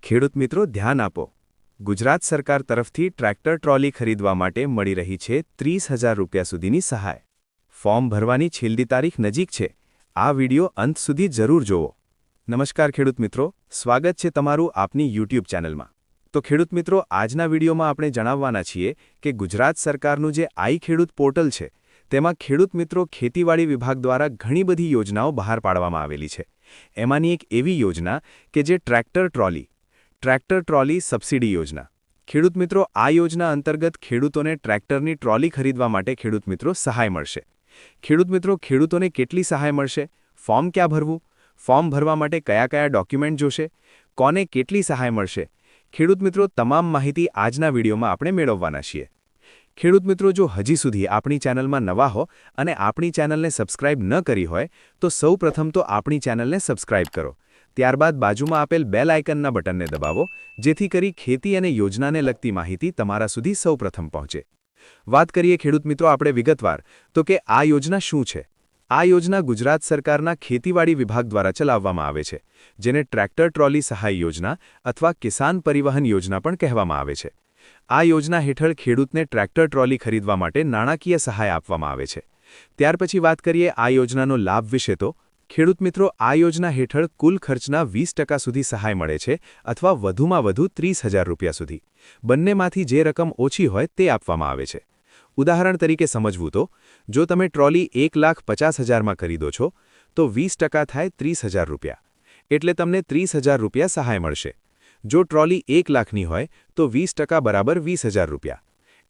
ખેડૂત મિત્રો ધ્યાન આપો. ગુજરાત સરકાર તરફથી ટ્રેક્ટર ટ્રોલી ખરીદવા માટે મળી રહી છે 30,000 રૂપિયા સુધીની સહાય. ફોર્મ ભરવાની છેલ્લી તારીખ નજીક છે. આ વિડિયો અંત સુધી જરૂર જોવો. નમસ્કાર ખેડૂત મિત્રો, સ્વાગત છે તમારું આપની YouTube ચેનલમાં. તો ખેડૂત મિત્રો, આજના વિડિયોમાં આપણે જણાવવાના છીએ કે ગુજરાત સરકારનું જે આઈ ખેડૂત પોર્ટલ છે, તેમાં ખેડૂત મિત્રો ખેતીવાડી વિભાગ દ્વારા ઘણી બધી યોજનાઓ બહાર પાડવામાં આવેલી છે. એમાંની એક એવી યોજના કે જે ટ્રેક્ટર ટ્રોલી સબસિડી યોજના. ખેડૂત મિત્રો, આ યોજના અંતર્ગત ખેડૂતોને ટ્રેક્ટરની ટ્રોલી ખરીદવા માટે ખેડૂત મિત્રો સહાય મળશે. ખેડૂત મિત્રો, ખેડૂતોને કેટલી સહાય મળશે? ફોર્મ ક્યાં ભરવું? ફોર્મ ભરવા માટે કયા ડોક્યુમેન્ટ જોશે? કોને કેટલી સહાય મળશે? ખેડૂત મિત્રો, તમામ માહિતી આજના વિડીયોમાં આપણે મેળવવાના છીએ. ખેડૂત મિત્રો, જો હજી સુધી આપણી ચેનલમાં નવા હો અને આપણી ચેનલને સબસ્ક્રાઇબ ન કરી હોય તો સૌપ્રથમ તો આપણી ચેનલને સબસ્ક્રાઇબ કરો. ત્યારબાદ બાજુમાં આપેલ બેલ આઇકનના બટનને દબાવો, જેથી કરી ખેતી અને યોજનાને લગતી માહિતી તમારા સુધી સૌપ્રથમ પહોંચે. વાત કરીએ ખેડૂત મિત્રો આપણે વિગતવાર તો કે આ યોજના શું છે. આ યોજના ગુજરાત સરકારના ખેતીવાડી વિભાગ દ્વારા ચલાવવામાં આવે છે, જેને ટ્રેક્ટર ટ્રોલી સહાય યોજના અથવા કિસાન પરિવહન યોજના પણ કહેવામાં આવે છે. આ યોજના હેઠળ ખેડૂતને ટ્રેક્ટર ટ્રોલી ખરીદવા માટે નાણાકીય સહાય આપવામાં આવે છે. ત્યાર પછી વાત કરીએ આ યોજનાનો લાભ વિશે તો ખેડૂત મિત્રો, આ યોજના હેઠળ કુલ ખર્ચના 20% સુધી સહાય મળે છે અથવા વધુમાં વધુ 30,000 રૂપિયા સુધી. બંનેમાંથી જે રકમ ઓછી હોય તે આપવામાં આવે છે. ઉદાહરણ તરીકે સમજવું તો, જો તમે ટ્રોલી 1,50,000માં ખરીદો છો તો 20% થાય 30,000 રૂપિયા. એટલે તમને 30,000 રૂપિયા સહાય મળશે. જો ટ્રોલી 1 લાખની હોય તો 20% બરાબર 20,000 રૂપિયા.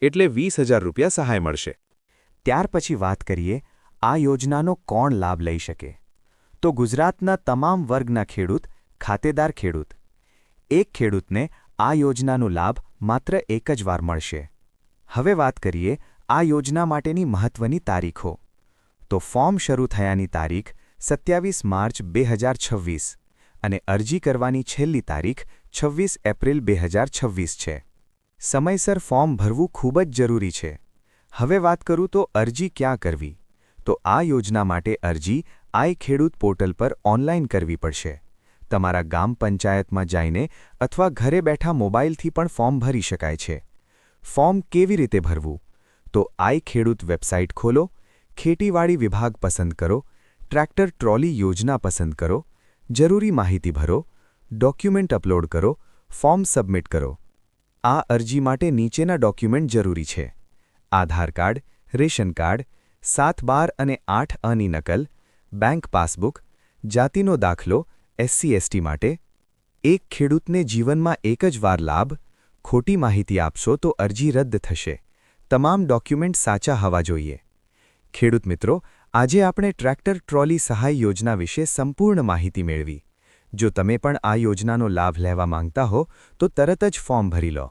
એટલે 20,000 રૂપિયા સહાય મળશે. ત્યાર પછી વાત કરીએ આ યોજનાનો કોણ લાભ લઈ શકે. તો ગુજરાતના તમામ વર્ગના ખેડૂત, ખાતેદાર ખેડૂત. એક ખેડૂતને આ યોજનાનો લાભ માત્ર એક જ વાર મળશે. હવે વાત કરીએ આ યોજના માટેની મહત્વની તારીખો. તો ફોર્મ શરૂ થયાની તારીખ 27 માર્ચ 2026 અને અરજી કરવાની છેલ્લી તારીખ 26 એપ્રિલ 2026 છે. સમયસર ફોર્મ ભરવું ખૂબ જ જરૂરી છે. હવે વાત કરું તો અરજી ક્યાં કરવી. તો આ યોજના માટે અરજી આઈ ખેડૂત પોર્ટલ પર ઓનલાઈન કરવી પડશે. તમારા ગામ પંચાયતમાં જઈને અથવા ઘરે બેઠા મોબાઈલથી પણ ફોર્મ ભરી શકાય છે. ફોર્મ કેવી રીતે ભરવું? તો આઈ ખેડૂત વેબસાઇટ ખોલો, ખેતીવાડી વિભાગ પસંદ કરો, ટ્રેક્ટર ટ્રોલી યોજના પસંદ કરો, જરૂરી માહિતી ભરો, ડોક્યુમેન્ટ અપલોડ કરો, ફોર્મ સબમિટ કરો. આ અરજી માટે નીચેના ડોક્યુમેન્ટ જરૂરી છે: આધાર કાર્ડ, રેશન કાર્ડ, 7, 12 અને 8 અની નકલ, બેંક પાસબુક, જાતિનો દાખલો SC/ST માટે. એક ખેડૂતને જીવનમાં એક જ વાર લાભ. ખોટી માહિતી આપશો તો અરજી રદ થશે. તમામ ડોક્યુમેન્ટ સાચા હોવા જોઈએ. ખેડૂત મિત્રો, આજે આપણે ટ્રેક્ટર ટ્રોલી સહાય યોજના વિશે સંપૂર્ણ માહિતી મેળવી. જો તમે પણ આ યોજનાનો લાભ લેવા માંગતા હો તો તરત જ ફોર્મ ભરી લો.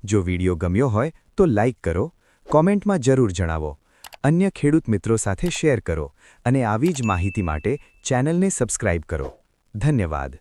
જો વિડિયો ગમ્યો હોય તો લાઇક કરો, કોમેન્ટમાં જરૂર જણાવો, અન્ય ખેડૂત મિત્રો સાથે શેર કરો અને આવી જ માહિતી માટે ચેનલને સબસ્ક્રાઇબ કરો. ધન્યવાદ.